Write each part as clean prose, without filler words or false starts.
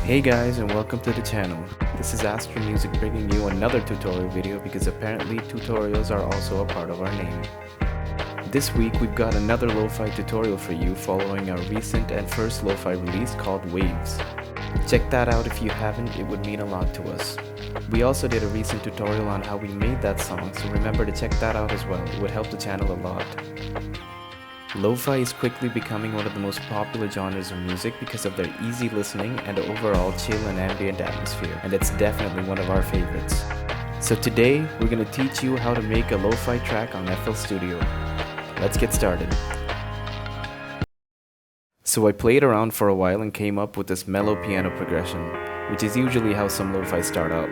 Hey guys, and welcome to the channel. This is Astro Music bringing you another tutorial video because apparently tutorials are also a part of our name. This week we've got another lo-fi tutorial for you following our recent and first lo-fi release called Waves. Check that out if you haven't, it would mean a lot to us. We also did a recent tutorial on how we made that song, so remember to check that out as well, it would help the channel a lot. Lo-fi is quickly becoming one of the most popular genres of music because of their easy listening and overall chill and ambient atmosphere, and it's definitely one of our favorites. So today, we're going to teach you how to make a lo-fi track on FL Studio. Let's get started. So I played around for a while and came up with this mellow piano progression, which is usually how some lo-fi start out.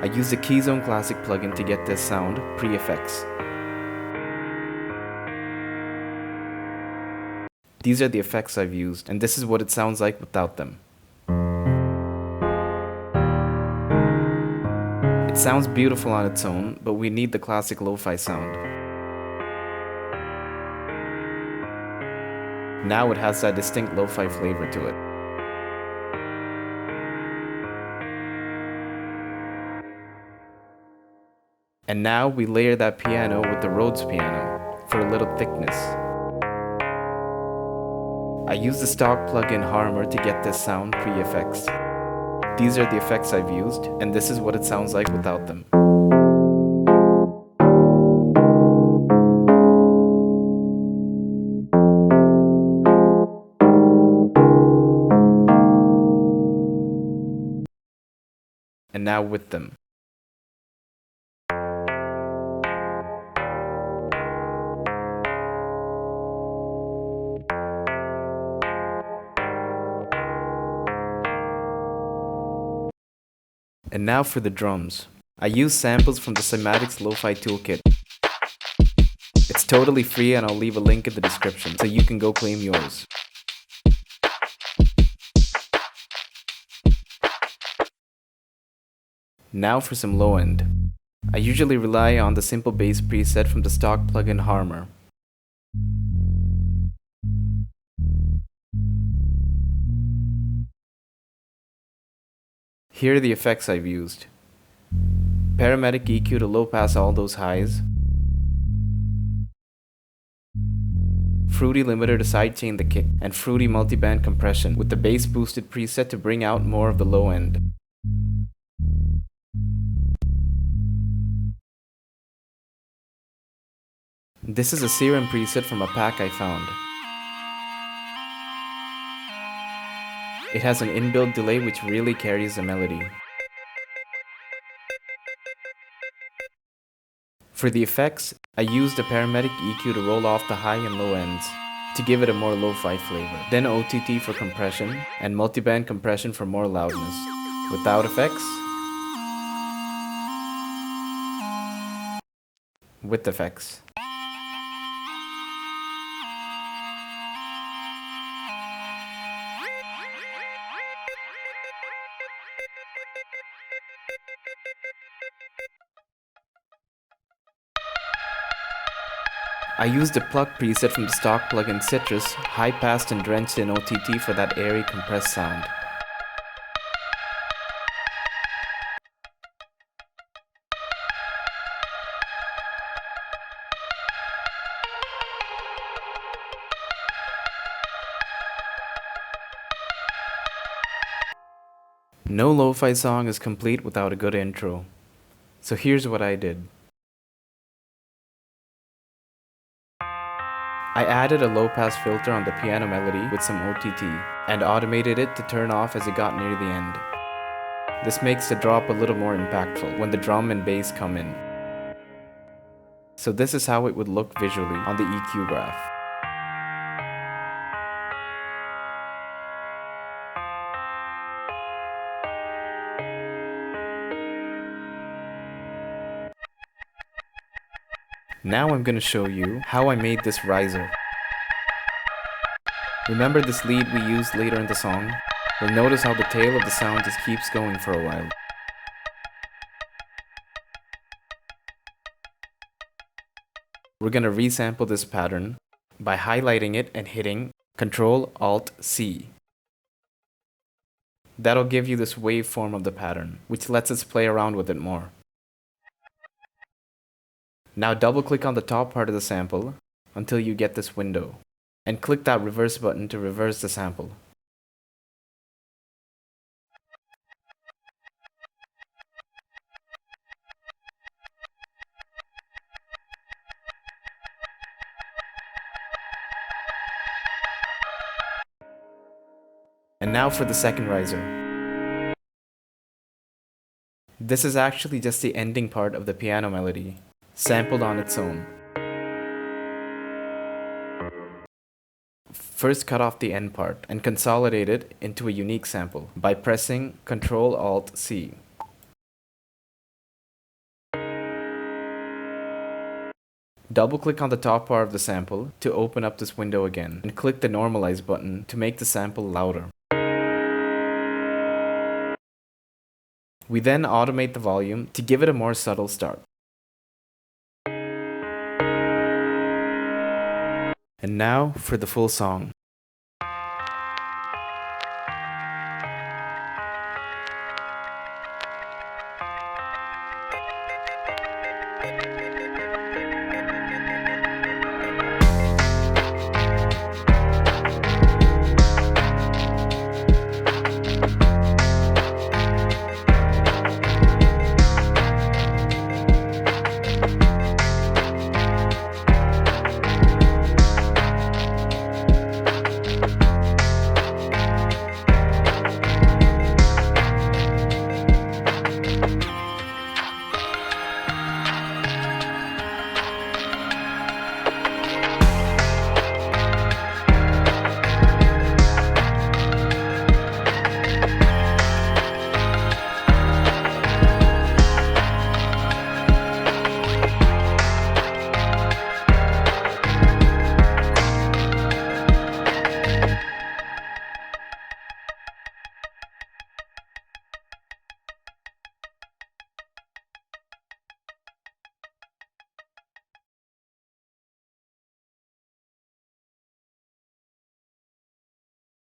I used the Keyzone Classic plugin to get this sound pre-effects. These are the effects I've used, and this is what it sounds like without them. It sounds beautiful on its own, but we need the classic lo-fi sound. Now it has that distinct lo-fi flavor to it. And now we layer that piano with the Rhodes piano for a little thickness. I use the stock plugin Harmor to get this sound pre-effects. These are the effects I've used, and this is what it sounds like without them. And now with them. And now for the drums. I use samples from the Cymatics Lo-Fi Toolkit. It's totally free and I'll leave a link in the description so you can go claim yours. Now for some low end. I usually rely on the simple bass preset from the stock plugin Harmor. Here are the effects I've used. Paramedic EQ to low pass all those highs. Fruity limiter to sidechain the kick, and fruity multiband compression with the bass boosted preset to bring out more of the low end. This is a Serum preset from a pack I found. It has an inbuilt delay which really carries the melody. For the effects, I used a Paramedic EQ to roll off the high and low ends to give it a more lo-fi flavor. Then OTT for compression and multiband compression for more loudness. Without effects, with effects. I used the Pluck preset from the stock plugin Citrus, high-passed and drenched in OTT for that airy compressed sound. No lo-fi song is complete without a good intro. So here's what I did. I added a low-pass filter on the piano melody with some OTT and automated it to turn off as it got near the end. This makes the drop a little more impactful when the drum and bass come in. So this is how it would look visually on the EQ graph. Now I'm going to show you how I made this riser. Remember this lead we used later in the song? You'll notice how the tail of the sound just keeps going for a while. We're going to resample this pattern by highlighting it and hitting Ctrl-Alt-C. That'll give you this waveform of the pattern, which lets us play around with it more. Now double click on the top part of the sample until you get this window, and click that reverse button to reverse the sample. And now for the second riser. This is actually just the ending part of the piano melody, sampled on its own. First cut off the end part and consolidate it into a unique sample by pressing Ctrl-Alt-C. Double-click on the top part of the sample to open up this window again, and click the Normalize button to make the sample louder. We then automate the volume to give it a more subtle start. And now for the full song.